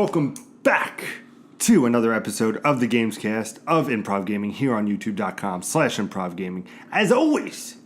welcome back to another episode of the Gamescast of Improv Gaming here on youtube.com/ImprovGaming. As always,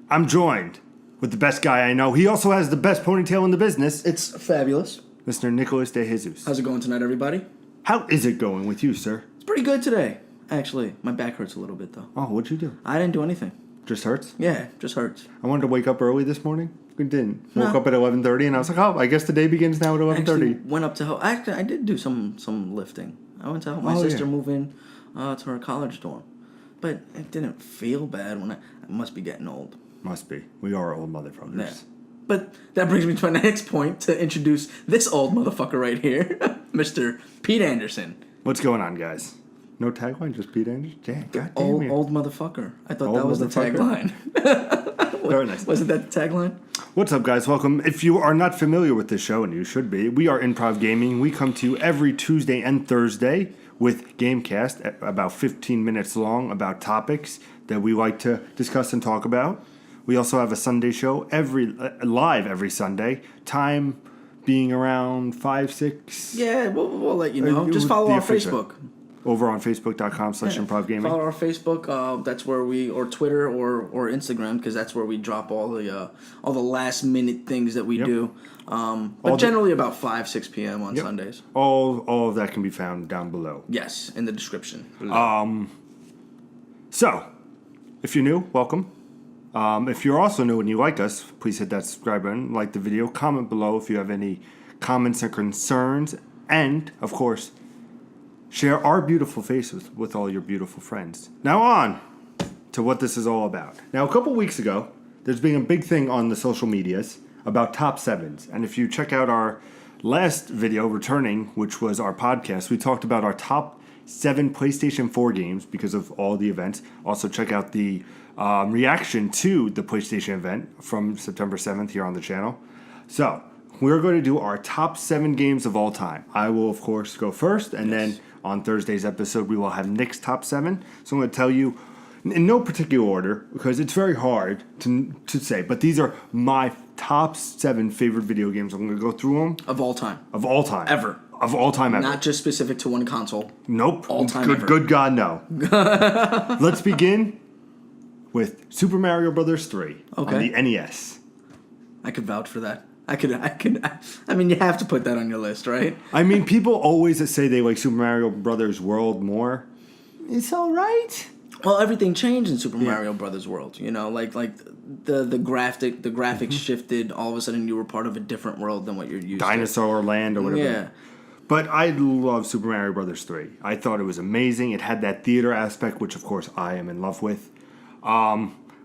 I'm joined with the best guy I know. He also has the best ponytail in the business. It's fabulous. Mr. Nicholas De Jesus. How's it going tonight, everybody? How is it going with you, sir? It's pretty good today. Actually, my back hurts a little bit, though. Oh, what'd you do? I didn't do anything. Just hurts? Yeah, just hurts. I wanted to wake up early this morning. We didn't. No. Woke up at 11:30 and I was like, oh, I guess the day begins now at 11:30. Actually, went up to help. Actually, I did do some lifting. I went to help my sister move in to her college dorm. But it didn't feel bad when I must be getting old. Must be. We are old motherfuckers. Yeah. But that brings me to my next point to introduce this old motherfucker right here, Mr. Pete Anderson. What's going on, guys? No tagline, just Pete Anderson? Yeah, goddamn Old motherfucker. I thought old that was the tagline. Very nice. Wasn't that the tagline? What's up, guys? Welcome. If you are not familiar with this show, and you should be, we are Improv Gaming. We come to you every Tuesday and Thursday with Gamecast, about 15 minutes long, about topics that we like to discuss and talk about. We also have a Sunday show live every Sunday. Time being around 5, 6. Yeah, we'll let you know. Just follow our Facebook. Over on Facebook.com/ImprovGaming. Follow our Facebook. That's where or Twitter or Instagram, because that's where we drop all the last minute things that we do. But generally about 5, 6 p.m. on Sundays. All of that can be found down below. Yes, in the description. So, if you're new, welcome. If you're also new and you like us, please hit that subscribe button, like the video, comment below if you have any comments or concerns, and, of course, share our beautiful faces with all your beautiful friends. Now on to what this is all about. Now, a couple weeks ago, there's been a big thing on the social medias about top 7s. And if you check out our last video, Returning, which was our podcast, we talked about our top 7 PlayStation 4 games because of all the events. Also, check out the reaction to the PlayStation event from September 7th here on the channel. So, we're going to do our top 7 games of all time. I will, of course, go first, and then on Thursday's episode, we will have Nick's top 7. So I'm going to tell you in no particular order, because it's very hard to say, but these are my top 7 favorite video games. I'm going to go through them. Of all time. Of all time. Ever. Of all time ever. Not just specific to one console. Nope. All time ever. Good God, no. Let's begin with Super Mario Bros. 3 on the NES. I could vouch for that. I mean, you have to put that on your list, right? I mean, people always say they like Super Mario Brothers World more. It's all right. Well, everything changed in Super Mario Brothers World. You know, like the graphics shifted. All of a sudden, you were part of a different world than what you're used to. Dinosaur Land or whatever. Yeah. But I love Super Mario Bros. 3. I thought it was amazing. It had that theater aspect, which of course I am in love with.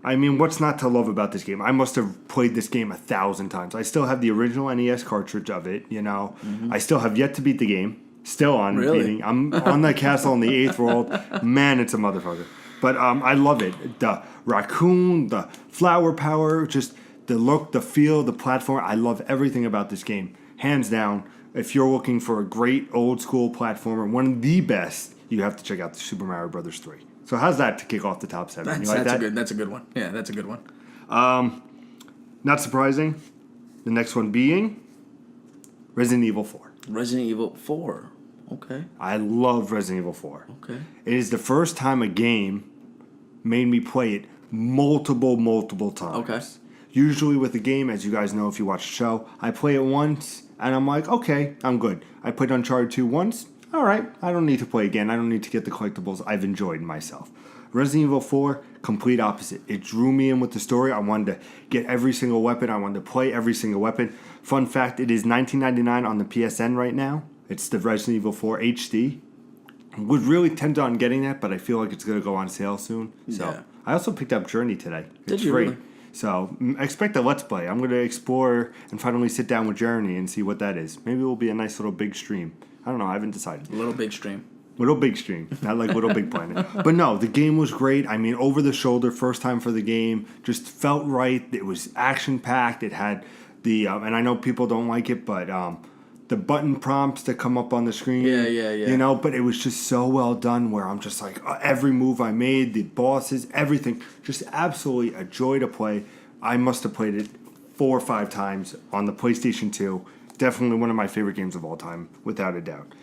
I mean, what's not to love about this game? I must have played this game 1,000 times. I still have the original NES cartridge of it, you know. I still have yet to beat the game. Still on beating. I'm on the castle in the 8th world. Man, it's a motherfucker. But I love it. The raccoon, the flower power, just the look, the feel, the platform. I love everything about this game. Hands down, if you're looking for a great old school platformer, one of the best, you have to check out the Super Mario Bros. 3. So how's that to kick off the top 7? You like that? That's a good one. Yeah, that's a good one. Not surprising. The next one being Resident Evil 4. Resident Evil 4. Okay. I love Resident Evil 4. Okay. It is the first time a game made me play it multiple times. Okay. Usually with a game, as you guys know if you watch the show, I play it once and I'm like, okay, I'm good. I played Uncharted 2 once. All right, I don't need to play again. I don't need to get the collectibles. I've enjoyed myself. Resident Evil 4, complete opposite. It drew me in with the story. I wanted to get every single weapon. I wanted to play every single weapon. Fun fact, it is $19.99 on the PSN right now. It's the Resident Evil 4 HD. Was really tempted on getting that, but I feel like it's going to go on sale soon. So yeah. I also picked up Journey today. It's free. Really? So expect a Let's Play. I'm going to explore and finally sit down with Journey and see what that is. Maybe it will be a nice little big stream. I don't know. I haven't decided. Little Big Stream. Little Big Stream. Not like Little Big Planet. But no, the game was great. I mean, over the shoulder, first time for the game. Just felt right. It was action-packed. It had the... and I know people don't like it, but the button prompts that come up on the screen. Yeah. You know, but it was just so well done where I'm just like, every move I made, the bosses, everything. Just absolutely a joy to play. I must have played it 4 or 5 times on the PlayStation 2. definitely one of my favorite games of all time, without a doubt.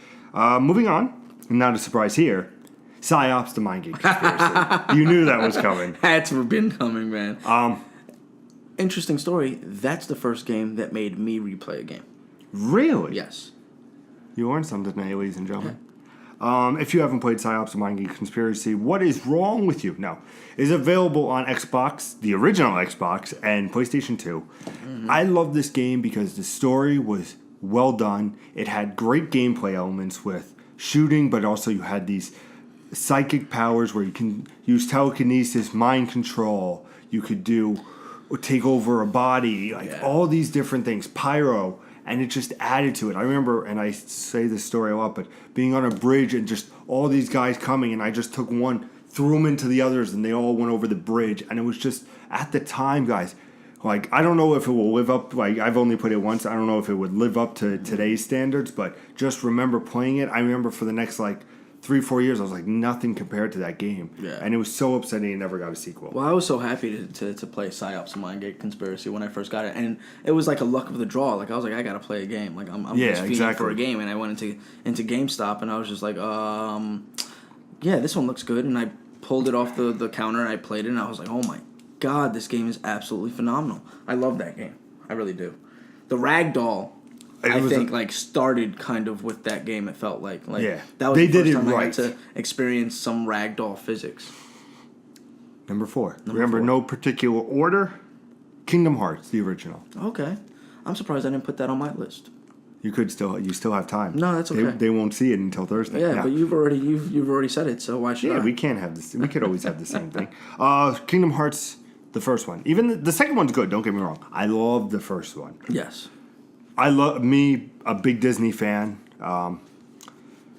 Moving on, not a surprise here, Psi-op's the Mind Game Conspiracy. You knew that was coming. Had to have been coming, man. Interesting story. That's the first game that made me replay a game. Really? Yes. You learned something today, ladies and gentlemen. If you haven't played Psi-op's the Mind Game Conspiracy, what is wrong with you? No. It's available on Xbox, the original Xbox, and PlayStation 2. Mm-hmm. I love this game because the story was well done. It had great gameplay elements with shooting, but also you had these psychic powers where you can use telekinesis, mind control. You could take over a body, all these different things, pyro, and it just added to it. I remember, and I say this story a lot, but being on a bridge and just all these guys coming, and I just took one, threw them into the others, and they all went over the bridge, and it was just, at the time, guys, like, I don't know if it will live up, like, I've only played it once, I don't know if it would live up to today's standards, but just remember playing it. I remember for the next, 3-4 years, I was like, nothing compared to that game. Yeah. And it was so upsetting it never got a sequel. Well, I was so happy to play Psi-op's Mind Game Conspiracy when I first got it. And it was like a luck of the draw. Like, I was like, I got to play a game. Like, I'm just feeding for a game. And I went into GameStop, and I was just like, yeah, this one looks good. And I pulled it off the counter, and I played it, and I was like, oh, my God, this game is absolutely phenomenal. I love that game. I really do. The Ragdoll... I think started kind of with that game. It felt like yeah, that was the first time I had to experience some ragdoll physics. Number 4. Remember, no particular order. Kingdom Hearts, the original. Okay, I'm surprised I didn't put that on my list. You still have time. No, that's okay. They won't see it until Thursday. Yeah, but you've already said it, so why should I? Yeah, we can't have this. We could always have the same thing. Kingdom Hearts, the first one. Even the second one's good. Don't get me wrong. I love the first one. Yes. A big Disney fan,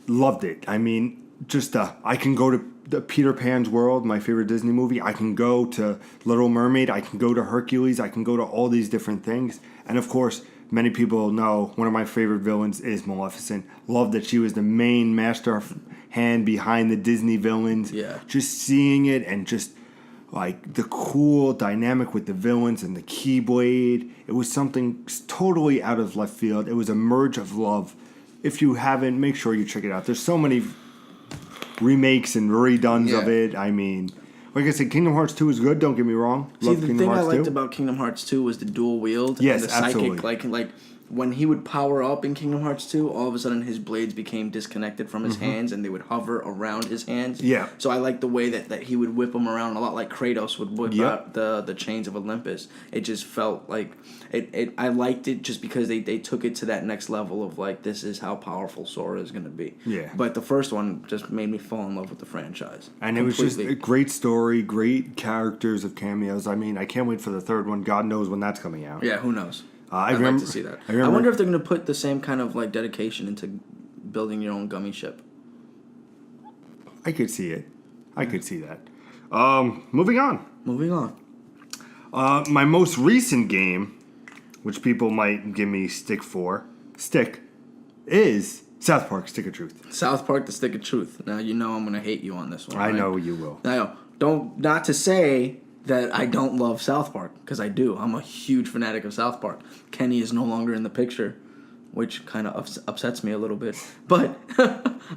loved it. I mean, just I can go to the Peter Pan's World, my favorite Disney movie. I can go to Little Mermaid. I can go to Hercules. I can go to all these different things. And of course, many people know one of my favorite villains is Maleficent. Love that she was the main master hand behind the Disney villains. Yeah. Just seeing it and just... the cool dynamic with the villains and the Keyblade. It was something totally out of left field. It was a merge of love. If you haven't, make sure you check it out. There's so many remakes and redones of it. I mean, like I said, Kingdom Hearts 2 is good. Don't get me wrong. Love the thing I liked about Kingdom Hearts 2 was the dual wield. Yes, and the absolutely. Psychic, when he would power up in Kingdom Hearts 2, all of a sudden his blades became disconnected from his hands, and they would hover around his hands. Yeah. So I liked the way that he would whip them around a lot like Kratos would whip out the chains of Olympus. It just felt like... I liked it just because they took it to that next level of, this is how powerful Sora is going to be. Yeah. But the first one just made me fall in love with the franchise. And completely. It was just a great story, great characters of cameos. I mean, I can't wait for the third one. God knows when that's coming out. Yeah, who knows? I'd like to see that. I wonder if they're going to put the same kind of dedication into building your own gummy ship. I could see it. I could see that. Moving on. My most recent game, which people might give me stick, is South Park: Stick of Truth. South Park: The Stick of Truth. Now you know I'm going to hate you on this one. I know you will. Now, not to say that I don't love South Park, because I do. I'm a huge fanatic of South Park. Kenny is no longer in the picture, which kind of upsets me a little bit. But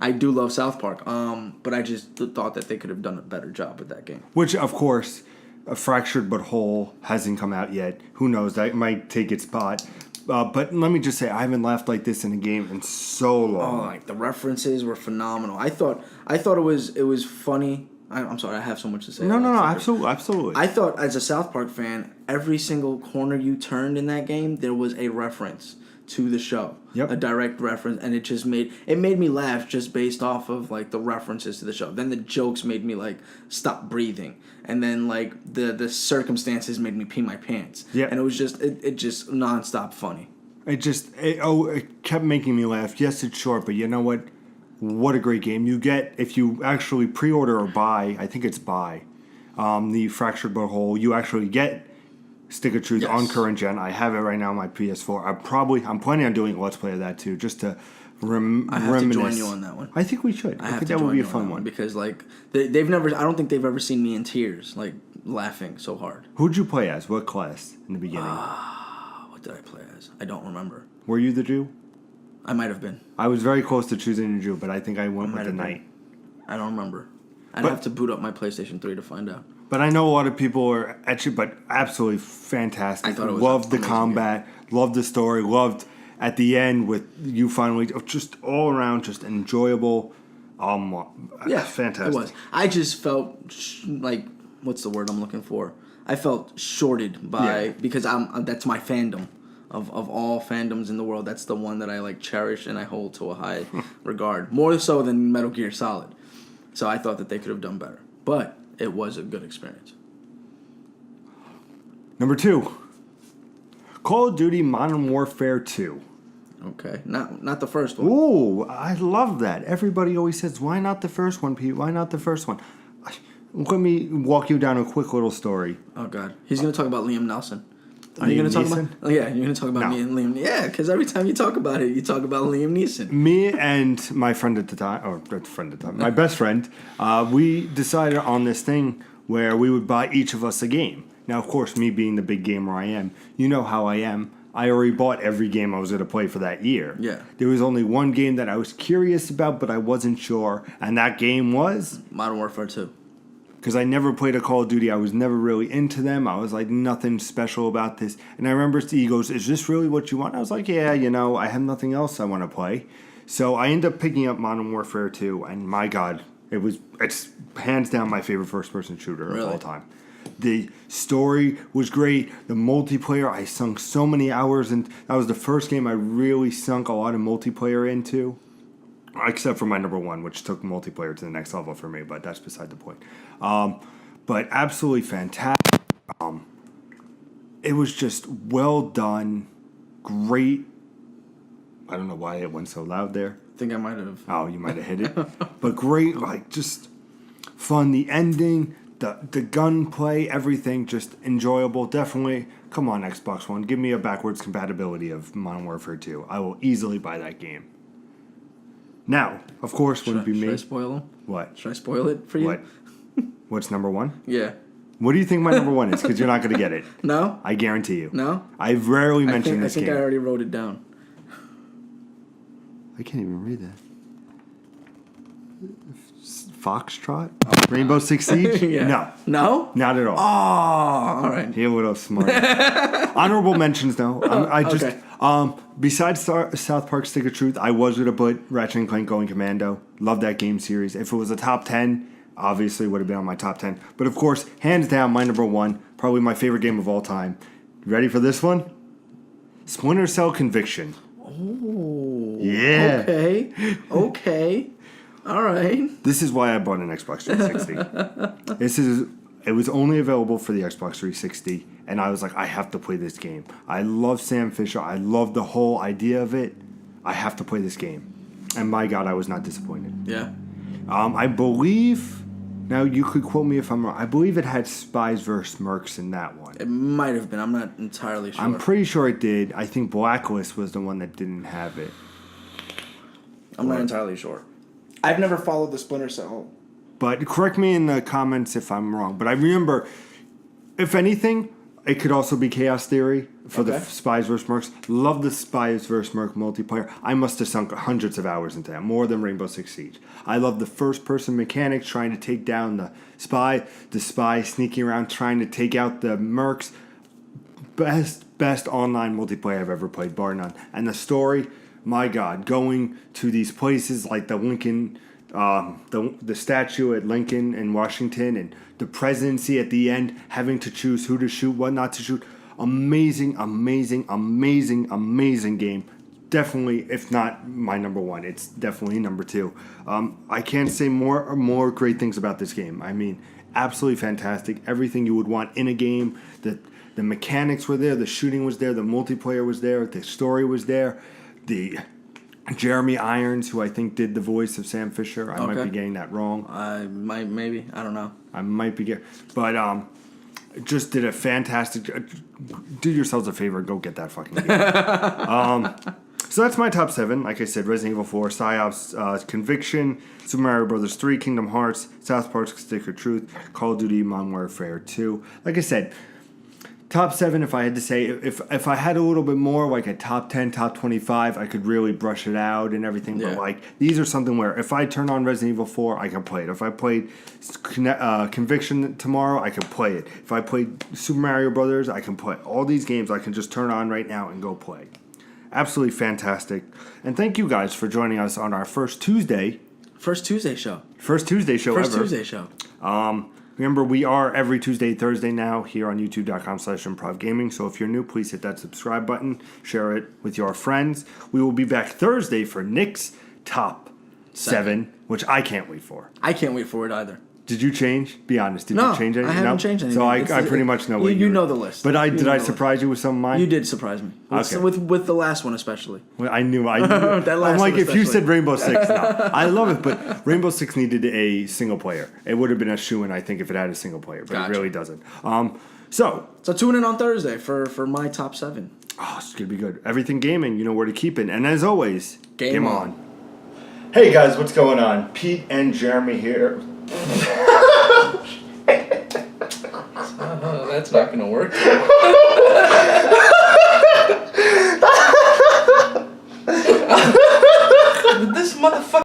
I do love South Park. But I just thought that they could have done a better job with that game. Which, of course, Fractured But Whole hasn't come out yet. Who knows? That might take its spot. But let me just say, I haven't laughed like this in a game in so long. Oh, the references were phenomenal. I thought it was funny. I'm sorry, I have so much to say. No, absolutely. I thought, as a South Park fan, every single corner you turned in that game, there was a reference to the show. Yep. A direct reference, and it made me laugh just based off of the references to the show. Then the jokes made me stop breathing, and then the circumstances made me pee my pants. Yeah. And it was just nonstop funny. It kept making me laugh. Yes, it's short, but you know what? What a great game. You get, if you actually pre-order or buy, I think it's buy, the Fractured But Whole, you actually get Stick of Truth on current gen. I have it right now on my PS4. I'm planning on doing a Let's Play of that too, just to reminisce. I have to join you on that one. I think we should. I think that would be a fun one. Because they've never, I don't think they've ever seen me in tears, laughing so hard. Who'd you play as? What class in the beginning? What did I play as? I don't remember. Were you the Jew? I might have been. I was very close to choosing the Jew, but I think I went with the Knight. I don't remember. I'd have to boot up my PlayStation 3 to find out. But I know a lot of people are etchy, but absolutely fantastic. I thought it was loved the combat, loved the story, loved at the end with you finally, just all around, just enjoyable. Yeah, fantastic. It was. I just felt like, what's the word I'm looking for? I felt shorted by because that's my fandom. Of all fandoms in the world, that's the one that I like cherish and I hold to a high regard, more so than Metal Gear Solid. So I thought that they could have done better, but it was a good experience. Number 2, Call of Duty Modern Warfare 2. Okay, not the first one. Ooh, I love that. Everybody always says, "Why not the first one, Pete? Why not the first one?" Let me walk you down a quick little story. Oh God, he's gonna talk about Liam Nelson. Are you going to talk about? Oh, yeah, you're gonna talk about me and Liam. Yeah, because every time you talk about it, you talk about Liam Neeson. Me and my friend at the time, my best friend, we decided on this thing where we would buy each of us a game. Now, of course, me being the big gamer I am, you know how I am. I already bought every game I was going to play for that year. Yeah. There was only one game that I was curious about, but I wasn't sure, and that game was Modern Warfare 2. Because I never played a Call of Duty. I was never really into them. I was like, nothing special about this. And I remember he goes, "Is this really what you want?" I was like, yeah, I have nothing else I want to play. So I ended up picking up Modern Warfare 2, and my God, it's hands down my favorite first-person shooter of all time. The story was great. The multiplayer, I sunk so many hours, and that was the first game I really sunk a lot of multiplayer into. Except for my number 1, which took multiplayer to the next level for me, but that's beside the point. But absolutely fantastic. It was just well done, great. I don't know why it went so loud there. I think I might have. Oh, you might have hit it. But great, just fun. The ending, the gunplay, everything, just enjoyable. Definitely, come on, Xbox One, give me a backwards compatibility of Modern Warfare 2. I will easily buy that game. Now, of course, wouldn't be me. Should I spoil them? What? Should I spoil it for you? What? What's number 1? Yeah. What do you think my number 1 is? Because you're not going to get it. No? I guarantee you. No? I've rarely mentioned this game. I think I already wrote it down. I can't even read that. Foxtrot? Rainbow Six Siege? Yeah. No. No? Not at all. Oh, all right. You're a little smart. Honorable mentions, though. Okay. Besides South Park Stick of Truth, I was going to put Ratchet & Clank Going Commando. Love that game series. If it was a top 10, obviously it would have been on my top 10. But of course, hands down, my number 1, probably my favorite game of all time. Ready for this one? Splinter Cell Conviction. Oh. Yeah. Okay. All right. This is why I bought an Xbox 360. It was only available for the Xbox 360, and I was like, I have to play this game. I love Sam Fisher. I love the whole idea of it. I have to play this game. And my God, I was not disappointed. Yeah. I believe, now you could quote me if I'm wrong, I believe it had Spies vs. Mercs in that one. It might have been. I'm not entirely sure. I'm pretty sure it did. I think Blacklist was the one that didn't have it. I'm not entirely sure. I've never followed the Splinter Cell. But correct me in the comments if I'm wrong. But I remember, if anything, it could also be Chaos Theory for the Spies vs. Mercs. Love the Spies vs. Merc multiplayer. I must have sunk hundreds of hours into that, more than Rainbow Six Siege. I love the first-person mechanics, trying to take down the spy sneaking around, trying to take out the Mercs. Best online multiplayer I've ever played, bar none. And the story, my God, going to these places like the Lincoln... the statue at Lincoln in Washington and the presidency at the end, having to choose who to shoot, what not to shoot. Amazing game. Definitely, if not my number 1, it's definitely number 2. I can't say more great things about this game. I mean, absolutely fantastic. Everything you would want in a game. The mechanics were there, the shooting was there, the multiplayer was there, the story was there. The Jeremy Irons, who I think did the voice of Sam Fisher. I might be getting that wrong. Maybe. I don't know. I might be getting... But just did a fantastic... Do yourselves a favor. Go get that fucking game. So that's my top 7. Like I said, Resident Evil 4, Psi-op, Conviction, Super Mario Bros. 3, Kingdom Hearts, South Park Stick of Truth, Call of Duty Modern Warfare 2. Like I said... Top 7, if I had to say, if I had a little bit more, like a top 10, top 25, I could really brush it out and everything. Yeah. But like these are something where if I turn on Resident Evil 4, I can play it. If I played Conviction tomorrow, I can play it. If I played Super Mario Brothers, I can play all these games. I can just turn on right now and go play. Absolutely fantastic. And thank you guys for joining us on our first Tuesday. First Tuesday show. First Tuesday show First ever. Tuesday show. Remember, we are every Tuesday, Thursday now here on youtube.com/ImprovGaming. So if you're new, please hit that subscribe button. Share it with your friends. We will be back Thursday for Nick's Top 7, which I can't wait for. I can't wait for it either. Did you change? Be honest. Did No, you change anything? I haven't changed anything. So I pretty much know what you know the list. But did I the surprise you with some of mine? You did surprise me. Okay. With the last one especially. Well, I knew. That last I'm like, one if you especially. said Rainbow Six, no. I love it, but Rainbow Six needed a single player. It would have been a shoo-in, I think, if it had a single player, but Gotcha. it really doesn't. So tune in on Thursday for my top 7. oh, it's going to be good. Everything gaming, you know where to keep it. And as always, Game on. Hey guys, what's going on? Pete and Jeremy here. That's not going to work.